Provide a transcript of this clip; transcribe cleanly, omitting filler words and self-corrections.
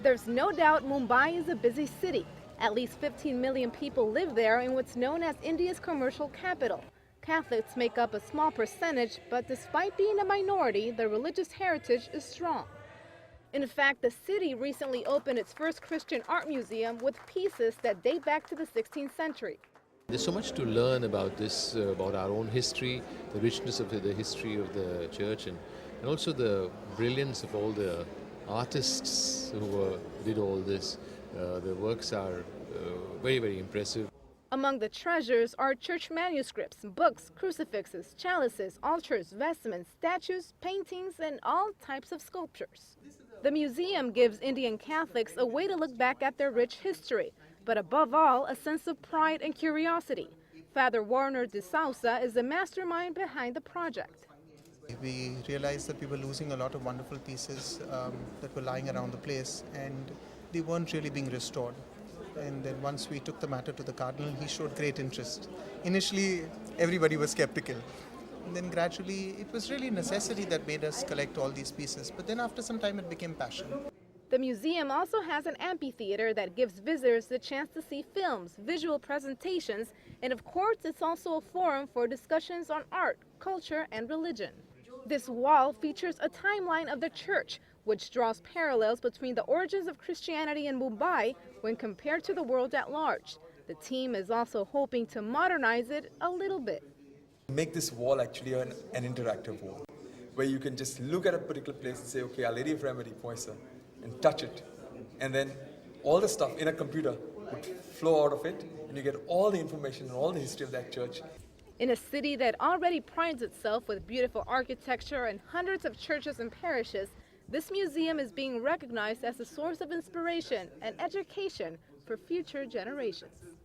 There's no doubt Mumbai is a busy city. At least 15 million people live there in what's known as India's commercial capital. Catholics make up a small percentage, but despite being a minority, their religious heritage is strong. In fact, the city recently opened its first Christian art museum with pieces that date back to the 16th century. There's so much to learn about this, about our own history, the richness of the history of the church, and also the brilliance of all the artists who did all this. The works are very, very impressive. Among the treasures are church manuscripts, books, crucifixes, chalices, altars, vestments, statues, paintings, and all types of sculptures. The museum gives Indian Catholics a way to look back at their rich history, but above all, a sense of pride and curiosity. Father Warner de Sousa is the mastermind behind the project. We realized that we were losing a lot of wonderful pieces that were lying around the place, and they weren't really being restored. And then once we took the matter to the Cardinal, he showed great interest. Initially, everybody was skeptical. And then gradually, it was really necessity that made us collect all these pieces. But then after some time, it became passion. The museum also has an amphitheater that gives visitors the chance to see films, visual presentations, and of course, it's also a forum for discussions on art, culture, and religion. This wall features a timeline of the church, which draws parallels between the origins of Christianity in Mumbai when compared to the world at large. The team is also hoping to modernize it a little bit. Make this wall actually an interactive wall, where you can just look at a particular place and say, okay, Our Lady of Remedy, Poisa, and touch it. And then all the stuff in a computer would flow out of it, and you get all the information and all the history of that church. In a city that already prides itself with beautiful architecture and hundreds of churches and parishes, this museum is being recognized as a source of inspiration and education for future generations.